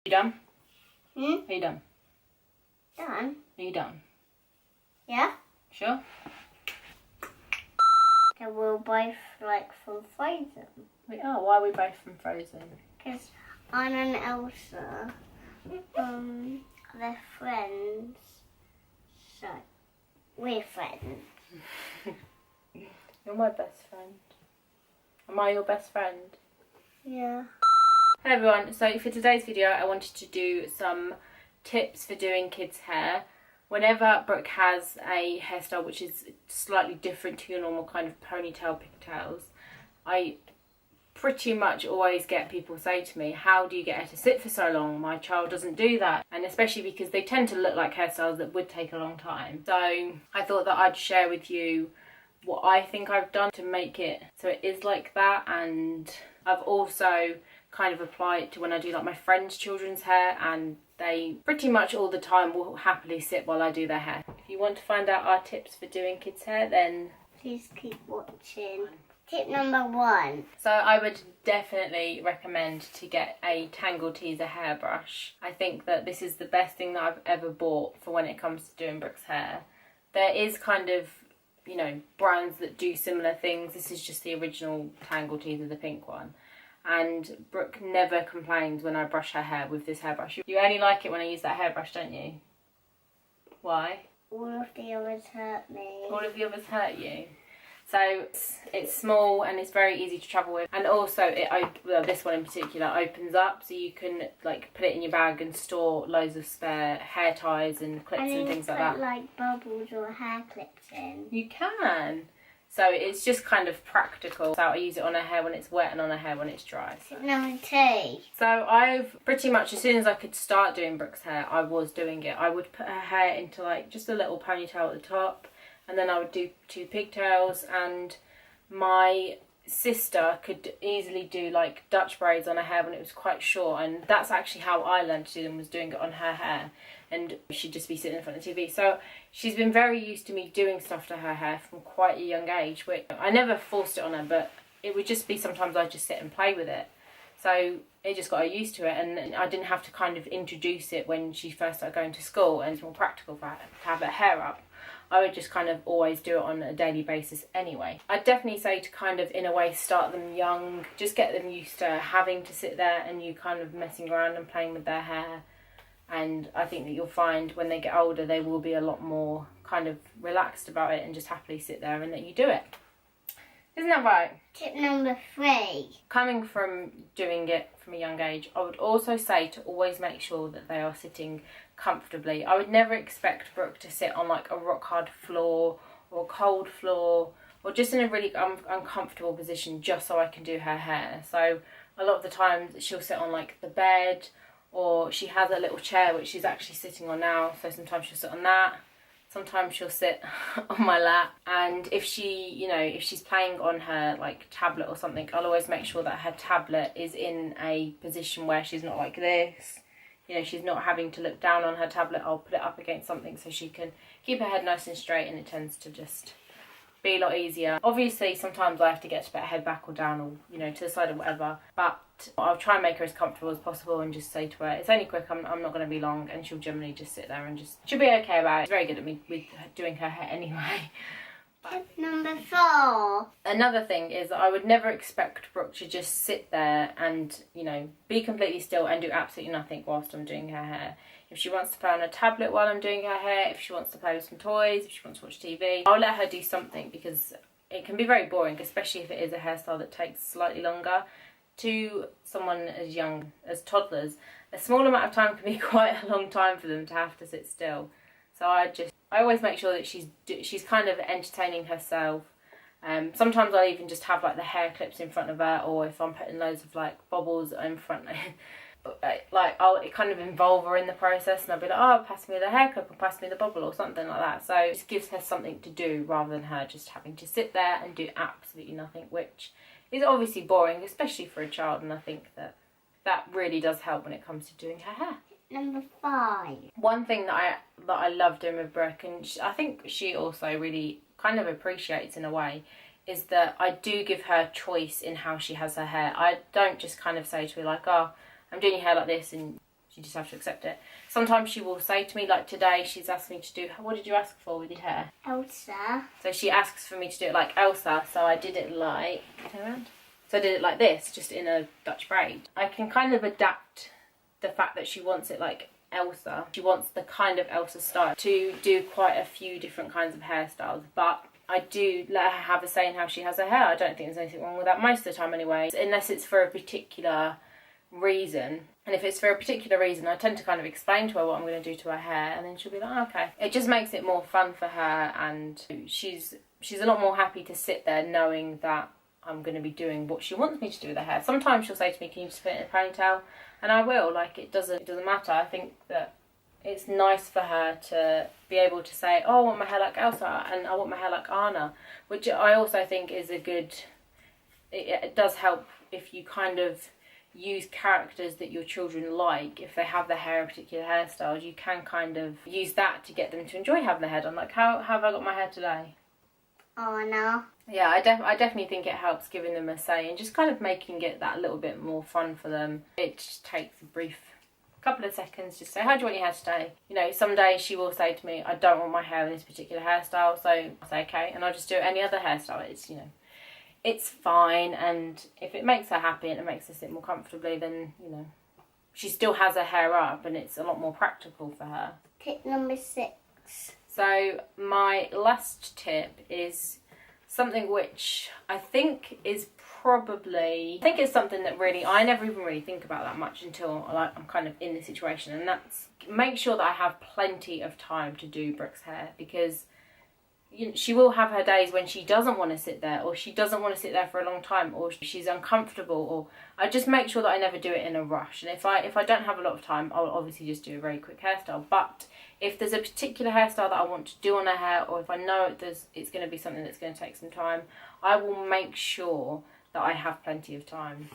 You done? Hmm? Are you done? Done? Are you done? Yeah? Sure? Okay, we're both like from Frozen. We are. Why are we both from Frozen? Because Anna and Elsa, they're friends. So, we're friends. You're my best friend. Am I your best friend? Yeah. Hello everyone, so for today's video I wanted to do some tips for doing kids' hair. Whenever Brooke has a hairstyle which is slightly different to your normal kind of ponytail pigtails, I pretty much always get people say to me, how do you get her to sit for so long? My child doesn't do that. And especially because they tend to look like hairstyles that would take a long time. So I thought that I'd share with you what I think I've done to make it so it is like that. And I've also kind of applied it to when I do like my friends' children's hair, and they pretty much all the time will happily sit while I do their hair. If you want to find out our tips for doing kids' hair, then please keep watching. Tip number 1. So I would definitely recommend to get a Tangle Teaser hairbrush. I think that this is the best thing that I've ever bought for when it comes to doing Brooke's hair. There is kind of, you know, brands that do similar things. This is just the original Tangle Teaser, the pink one. And Brooke never complains when I brush her hair with this hairbrush. You only like it when I use that hairbrush, don't you? Why? All of the others hurt me. All of the others hurt you? So it's small and it's very easy to travel with, and also this one in particular opens up, so you can like put it in your bag and store loads of spare hair ties and clips and things like that. Put like bubbles or hair clips in. You can. So it's just kind of practical. So I use it on her hair when it's wet and on her hair when it's dry. Tip number 2. So I've pretty much, as soon as I could start doing Brooke's hair, I was doing it. I would put her hair into like just a little ponytail at the top, and then I would do 2 pigtails, and my sister could easily do like Dutch braids on her hair when it was quite short, and that's actually how I learned to do them, was doing it on her hair, and she'd just be sitting in front of the TV. So she's been very used to me doing stuff to her hair from quite a young age, which I never forced it on her, but it would just be sometimes I'd just sit and play with it. So it just got her used to it, and I didn't have to kind of introduce it when she first started going to school, and it's more practical for her to have her hair up. I would just kind of always do it on a daily basis anyway. I'd definitely say to kind of, in a way, start them young. Just get them used to having to sit there and you kind of messing around and playing with their hair. And I think that you'll find when they get older, they will be a lot more kind of relaxed about it and just happily sit there and let you do it. Isn't that right? Tip number 3. Coming from doing it from a young age, I would also say to always make sure that they are sitting comfortably. I would never expect Brooke to sit on like a rock hard floor or a cold floor, or just in a really uncomfortable position just so I can do her hair. So a lot of the times she'll sit on like the bed, or she has a little chair which she's actually sitting on now, so sometimes she'll sit on that. Sometimes she'll sit on my lap, and if she's playing on her like tablet or something, I'll always make sure that her tablet is in a position where she's not like this. You know, she's not having to look down on her tablet. I'll put it up against something so she can keep her head nice and straight, and it tends to just be a lot easier. Obviously, sometimes I have to get to put her head back or down, or, you know, to the side or whatever, but I'll try and make her as comfortable as possible and just say to her, it's only quick, I'm not going to be long, and she'll generally just sit there and she'll be okay about it. She's very good at me with doing her hair anyway. Tip number 4. Another thing is that I would never expect Brooke to just sit there and, you know, be completely still and do absolutely nothing whilst I'm doing her hair. If she wants to play on a tablet while I'm doing her hair, if she wants to play with some toys, if she wants to watch TV, I'll let her do something, because it can be very boring, especially if it is a hairstyle that takes slightly longer. To someone as young as toddlers, a small amount of time can be quite a long time for them to have to sit still. So I always make sure that she's kind of entertaining herself. Sometimes I'll even just have like the hair clips in front of her, or if I'm putting loads of like bobbles in front, like I'll kind of involve her in the process, and I'll be like, oh, pass me the hair clip or pass me the bobble or something like that. So it just gives her something to do rather than her just having to sit there and do absolutely nothing, which is obviously boring, especially for a child, and I think that really does help when it comes to doing her hair. Number 5. One thing that I love doing with Brooke, and I think she also really kind of appreciates in a way, is that I do give her choice in how she has her hair. I don't just kind of say to her like, oh, I'm doing your hair like this and you just have to accept it. Sometimes she will say to me, like today, she's asked me to do, what did you ask for with your hair? Elsa. So she asks for me to do it like Elsa, so I did it like, turn around. So I did it like this, just in a Dutch braid. I can kind of adapt the fact that she wants it like Elsa. She wants the kind of Elsa style to do quite a few different kinds of hairstyles, but I do let her have a say in how she has her hair. I don't think there's anything wrong with that most of the time anyway, unless it's for a particular reason. And if it's for a particular reason, I tend to kind of explain to her what I'm going to do to her hair, and then she'll be like, oh, okay. It just makes it more fun for her, and she's a lot more happy to sit there knowing that I'm going to be doing what she wants me to do with her hair. Sometimes she'll say to me, can you just put it in a ponytail? And I will. Like, it doesn't matter. I think that it's nice for her to be able to say, oh, I want my hair like Elsa, and I want my hair like Anna, which I also think is a good, it does help if you kind of use characters that your children like. If they have their hair in particular hairstyles, you can kind of use that to get them to enjoy having their hair done. Like, how have I got my hair today? Anna. Yeah, I definitely think it helps giving them a say and just kind of making it that little bit more fun for them. It just takes a brief couple of seconds, just say, how do you want your hair today? You know, some days she will say to me, I don't want my hair in this particular hairstyle, so I'll say okay, and I'll just do any other hairstyle. It's, you know, it's fine, and if it makes her happy and it makes her sit more comfortably, then, you know, she still has her hair up and it's a lot more practical for her. Tip number 6. So my last tip is something which I think is it's something that really, I never even really think about that much until like I'm kind of in the situation, and that's make sure that I have plenty of time to do Brooke's hair, because she will have her days when she doesn't want to sit there, or she doesn't want to sit there for a long time, or she's uncomfortable, or I just make sure that I never do it in a rush. And if I don't have a lot of time, I'll obviously just do a very quick hairstyle. But if there's a particular hairstyle that I want to do on her hair, or if I know it's going to be something that's going to take some time, I will make sure that I have plenty of time.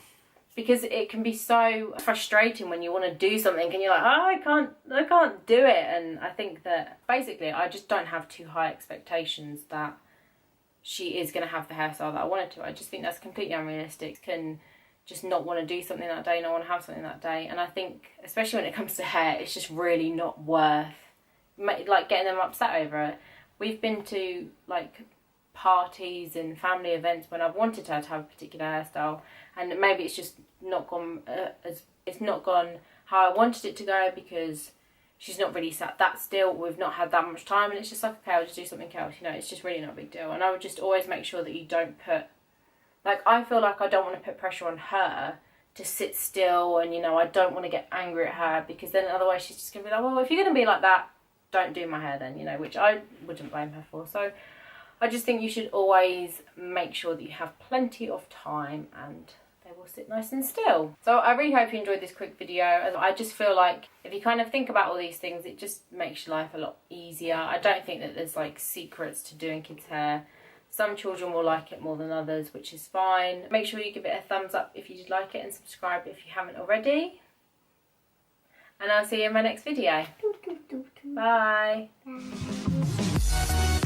Because it can be so frustrating when you want to do something and you're like, oh, I can't do it. And I think that basically I just don't have too high expectations that she is going to have the hairstyle that I want her to. I just think that's completely unrealistic. Can just not want to do something that day, not want to have something that day. And I think, especially when it comes to hair, it's just really not worth like getting them upset over it. We've been to like parties and family events when I've wanted her to have a particular hairstyle, and maybe it's just not gone how I wanted it to go, because she's not really sat that still, we've not had that much time, and it's just like, okay, I'll just do something else, you know. It's just really not a big deal. And I would just always make sure that you don't put, like, I feel like I don't want to put pressure on her to sit still, and, you know, I don't want to get angry at her, because then otherwise she's just going to be like, well, if you're going to be like that, don't do my hair then, you know, which I wouldn't blame her for. So I just think you should always make sure that you have plenty of time and they will sit nice and still. So I really hope you enjoyed this quick video. I just feel like if you kind of think about all these things, it just makes your life a lot easier. I don't think that there's like secrets to doing kids' hair. Some children will like it more than others, which is fine. Make sure you give it a thumbs up if you did like it, and subscribe if you haven't already. And I'll see you in my next video. Bye. Bye.